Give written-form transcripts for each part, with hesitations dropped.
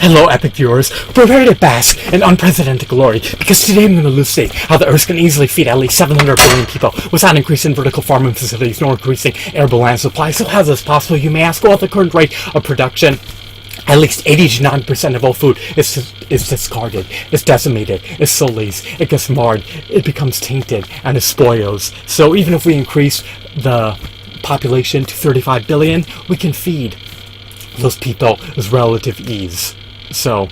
Hello, epic viewers. We're ready to bask in unprecedented glory, because today I'm going to elucidate how the Earth can easily feed at least 700 billion people without increasing vertical farming facilities nor increasing arable land supply. So how is this possible, you may ask? Well, at the current rate of production, at least 80 to 90% of all food is discarded, is decimated, is sullies, it gets marred, it becomes tainted, and it spoils. So even if we increase the population to 35 billion, we can feed those people with relative ease. So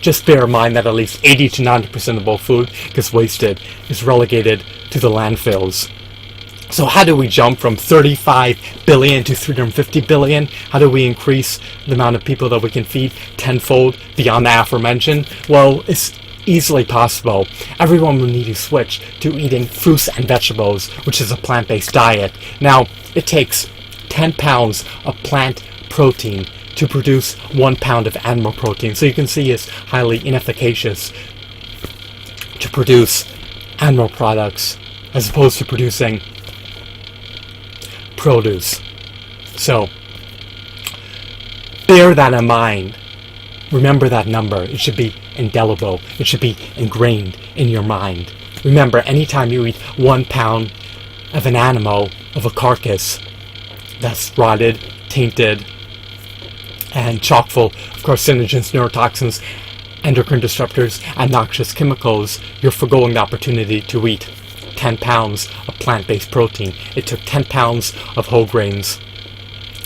just bear in mind that at least 80 to 90% of all food gets wasted, is relegated to the landfills. So how do we jump from 35 billion to 350 billion? How do we increase the amount of people that we can feed tenfold beyond the aforementioned? Well, it's easily possible. Everyone will need to switch to eating fruits and vegetables, which is a plant-based diet. Now, it takes 10 pounds of plant protein to produce 1 pound of animal protein. So you can see it's highly inefficacious to produce animal products as opposed to producing produce. So bear that in mind. Remember that number. It should be indelible. It should be ingrained in your mind. Remember, anytime you eat 1 pound of an animal, of a carcass that's rotted, tainted, and chock full of carcinogens, neurotoxins, endocrine disruptors, and noxious chemicals, you're forgoing the opportunity to eat 10 pounds of plant-based protein. It took 10 pounds of whole grains,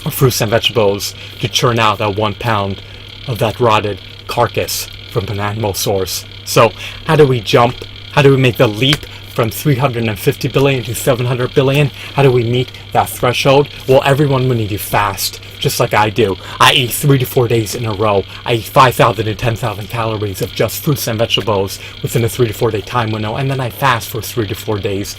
of fruits and vegetables, to churn out that 1 pound of that rotted carcass from an animal source. So how do we jump? How do we make the leap from 350 billion to 700 billion? How do we meet that threshold? Well, everyone will need to fast, just like I do. I eat 3 to 4 days in a row. I eat 5,000 to 10,000 calories of just fruits and vegetables within a 3 to 4 day time window, and then I fast for 3 to 4 days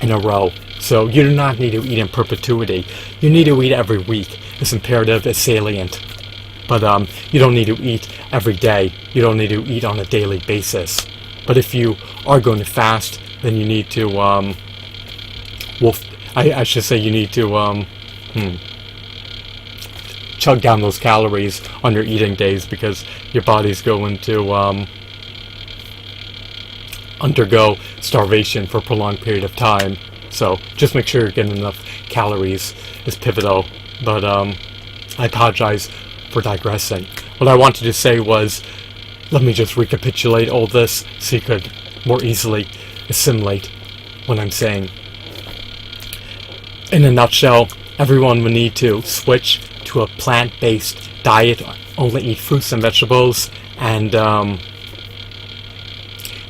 in a row. So you do not need to eat in perpetuity. You need to eat every week. It's imperative, it's salient. But you don't need to eat every day. You don't need to eat on a daily basis. But if you are going to fast, then you need to, I should say you need to, chug down those calories on your eating days, because your body's going to, undergo starvation for a prolonged period of time. So just make sure you're getting enough calories is pivotal. But, I apologize for digressing. What I wanted to say was, let me just recapitulate all this so you could more easily assimilate what I'm saying. In a nutshell, everyone will need to switch to a plant-based diet, only eat fruits and vegetables, and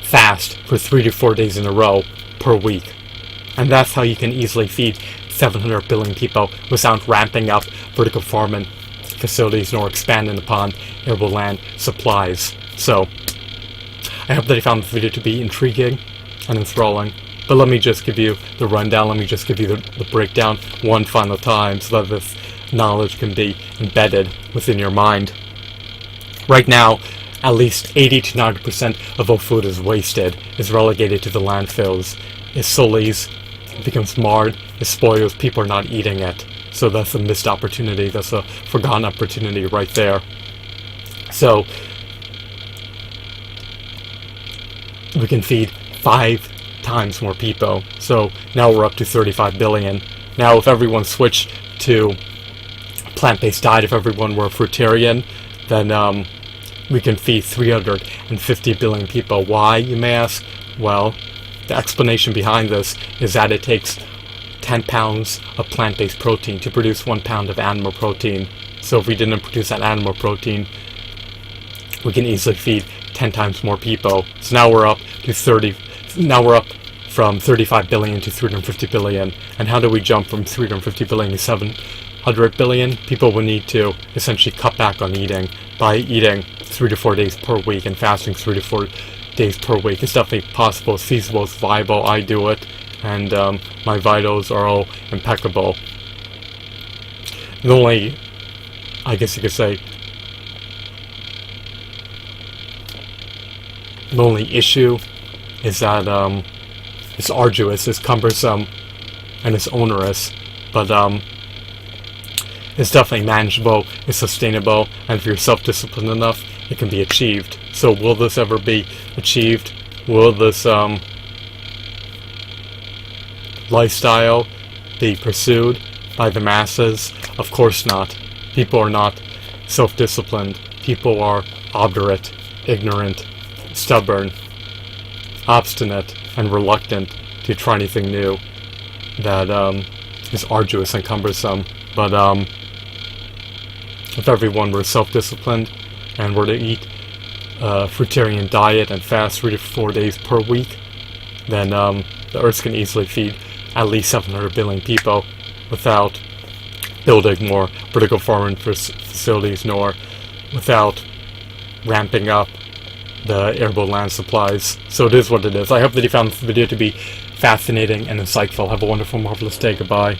fast for 3 to 4 days in a row per week. And that's how you can easily feed 700 billion people without ramping up vertical farming facilities nor expanding upon arable land supplies. So, I hope that you found the video to be intriguing and enthralling. But let me just give you the rundown, let me just give you the breakdown one final time so that this knowledge can be embedded within your mind. Right now, at least 80 to 90% of all food is wasted, is relegated to the landfills, is sullies, it becomes marred, it spoils, people are not eating it. So that's a missed opportunity, that's a forgotten opportunity right there. So, we can feed 5 times more people. So now we're up to 35 billion. Now if everyone switched to plant-based diet, if everyone were a fruitarian, then we can feed 350 billion people. Why, you may ask? Well, the explanation behind this is that it takes 10 pounds of plant-based protein to produce 1 pound of animal protein. So if we didn't produce that animal protein, we can easily feed 10 times more people. So now we're up to now we're up from 35 billion to 350 billion. And how do we jump from 350 billion to 700 billion? People will need to essentially cut back on eating by eating 3 to 4 days per week and fasting 3 to 4 days per week. It's definitely possible, it's feasible, it's viable. I do it, and my vitals are all impeccable. The only, I guess you could say, the only issue is that it's arduous, it's cumbersome, and it's onerous. But is definitely manageable, is sustainable, and if you're self-disciplined enough, it can be achieved. So will this ever be achieved? Will this lifestyle be pursued by the masses? Of course not. People are not self-disciplined. People are obdurate, ignorant, stubborn, obstinate, and reluctant to try anything new that is arduous and cumbersome. But if everyone were self-disciplined and were to eat a fruitarian diet and fast 3 to 4 days per week, then the Earth can easily feed at least 700 billion people without building more vertical farming facilities, nor without ramping up the arable land supplies. So it is what it is. I hope that you found this video to be fascinating and insightful. Have a wonderful, marvelous day. Goodbye.